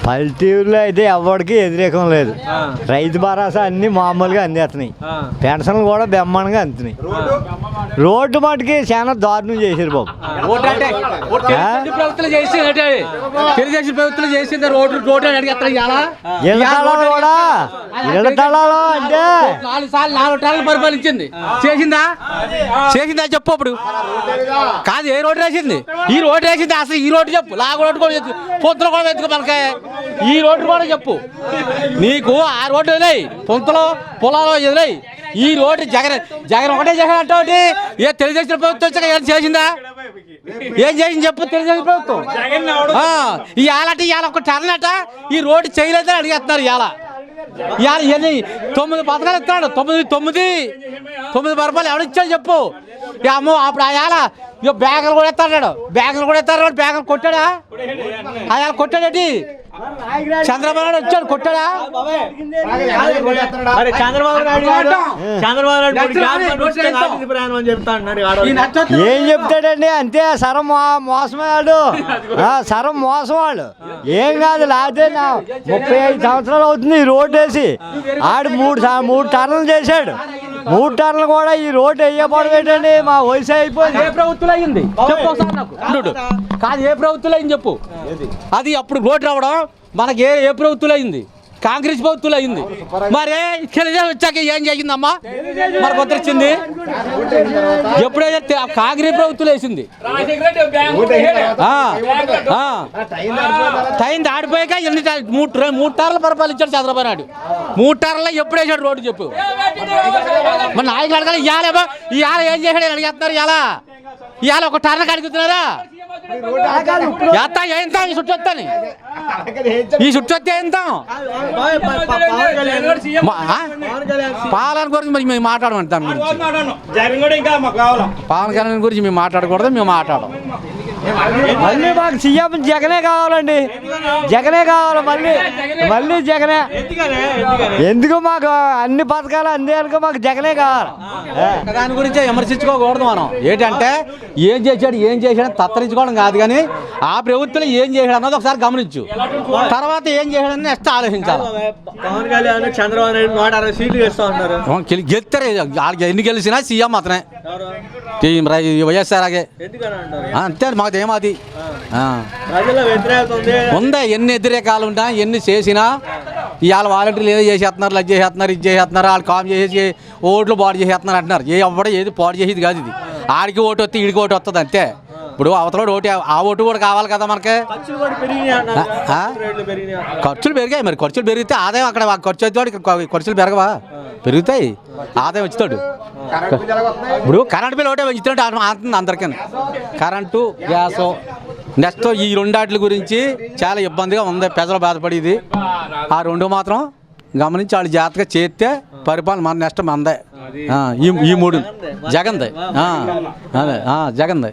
పల్లెటూరులో అయితే ఎవరికి వ్యతిరేకం లేదు. రైతు భరోసా అన్ని మామూలుగా అందేస్తున్నాయి. పెన్షన్లు కూడా బ్రహ్మాండంగా అందుతున్నాయి. రోడ్డు మటుకి చాలా దారుణం చేశారు బాబు. ఇళ్ళలో అంటే 4 టర్లు పరిపాలించింది. చేసిందా చెప్పు. అప్పుడు కాదు, ఏ రోడ్డు వేసింది? ఈ రోడ్డు వేసింది. అసలు ఈ రోడ్డు చెప్పు. లాగు రోడ్డు కూడా పొంతులు కూడా వెతుకు మనకి. ఈ రోడ్డు కూడా చెప్పు. నీకు ఆ రోడ్డు వదిలేయి, పొంతులు పొలాలు వదిలేయి. ఈ రోడ్డు జగన్ ఒకటే జగన్ అంటే ఏ తెలుగుదేశం ప్రభుత్వం వచ్చాక ఏం చేసిందా? ఏం చేసింది చెప్పు. తెలుగుదేశం ప్రభుత్వం ఇవాళ ఒక టర్న్ అట ఈ రోడ్డు చేయలేదని అడిగేస్తున్నారు. ఇవాళ ఇవన్నీ 9 పథకాలు ఇస్తున్నాడు. 9 రూపాయలు ఎవడిచ్చాడు చెప్పు. అమ్మో అప్పుడు ఆయాల బ్యాగులు కూడా ఎత్తాడు. బ్యాగులు కొట్టాడా? ఆయాల కొట్టాడేటి? చంద్రబాబు నాయుడు వచ్చాడు కొట్టాడా? ఏం చెప్తాడండి? అంతే సరం మోసమాడు. సరం మోసం వాళ్ళు. ఏం కాదు. లేకపోతే 35 సంవత్సరాలు అవుతుంది ఈ రోడ్డు వేసి. ఆడు 3 టర్నులు చేశాడు. 3 టర్నులు కూడా ఈ రోడ్డు వేయబడవేటండి. మా వయసు అయిపోయింది. ఏ ప్రభుత్వం అయింది చెప్పు ఒకసారి నాకు. కాదు, ఏ ప్రభుత్వం అయింది చెప్పు. అది అప్పుడు రోడ్డు రావడం మనకి ఏ ప్రభుత్వం అయింది? కాంగ్రెస్ ప్రభుత్వం అయింది. మరే తెలుగుదేశం వచ్చాక ఏం చేసిందమ్మా? మనకు వచ్చింది ఎప్పుడైతే కాంగ్రెస్ ప్రభుత్వం వేసింది. టైం దాడిపోయాక 3 టర్లు పరిపాలించాడు చంద్రబాబు నాయుడు. 3 టర్లలో ఎప్పుడు వేసాడు రోడ్డు చెప్పు. మన నాయకులు అడగాలి. ఇవాళ ఏం చేశాడు అడిగేస్తున్నారు. ఇవాళ ఒక టర్న్ అడుగుతున్నారా? ఈ చుట్టూ వస్తాను. ఈ చుట్టూ వస్తే ఎంత పాలన గురించి మరి మేము మాట్లాడమండి. దాని గురించి పవన్ కళ్యాణ్ గురించి మేము మాట్లాడకూడదు. మేము మాట్లాడడం మళ్ళీ మాకు సీఎం జగనే కావాలండి. జగనే కావాలి. మళ్ళీ జగనే. ఎందుకు మాకు అన్ని పథకాలు అందేందుకు మాకు జగనే కావాలి. దాని గురించి విమర్శించుకోకూడదు మనం. ఏంటంటే ఏం చేశాడని తత్తరించుకోవడం కాదు, కానీ ఆ ప్రభుత్వం ఏం చేశాడు అన్నది ఒకసారి గమనించు. తర్వాత ఏం చేశాడని నెక్స్ట్ ఆలోచించాలి. పవన్ కళ్యాణ్ చంద్రబాబు నాయుడు 160 సీట్లు గెలుస్తా ఉన్నారు. గెలుస్తారు. ఎన్ని గెలిచినా సీఎం అతనే. వైఎస్ఆర్ అంతే. మాకు ఏమాది ఉందా? ఎన్ని వ్యతిరేకాలు ఉంటా, ఎన్ని చేసినా ఇవాళ వాలంటీర్లు ఏదో చేసేస్తున్నారు, అది చేసేస్తున్నారు, ఇది చేసేస్తున్నారు, వాళ్ళు కామ్ చేసేసి ఓట్లు పాడు చేసేస్తున్నారు అంటున్నారు. ఎవడో ఏది పాడు చేసేది కాదు. ఇది ఆడికి ఓటు వస్తే ఈడికి ఓటు వస్తుంది అంతే. ఇప్పుడు అవతల ఓటు, ఆ ఓటు కూడా కావాలి కదా మనకి. ఖర్చులు పెరిగాయి. మరి ఖర్చులు పెరిగితే ఆదాయం అక్కడ ఖర్చు వచ్చేవాడు ఖర్చులు పెరగవా? పెరుగుతాయి. ఆదాయం వచ్చేవాడు. ఇప్పుడు కరెంట్ బిల్ ఒకటే పెంచుతుంటే అంటుంది అందరికీ. Current, gas. నెక్స్ట్ ఈ 2 వాటి గురించి చాలా ఇబ్బందిగా ఉంది. ప్రజలు బాధపడేది ఆ 2 మాత్రం గమనించి వాళ్ళు జాగ్రత్తగా చేస్తే పరిపాలన మన నెక్స్ట్ మందే. ఈ 3 జగన్దే. అదే జగన్దే.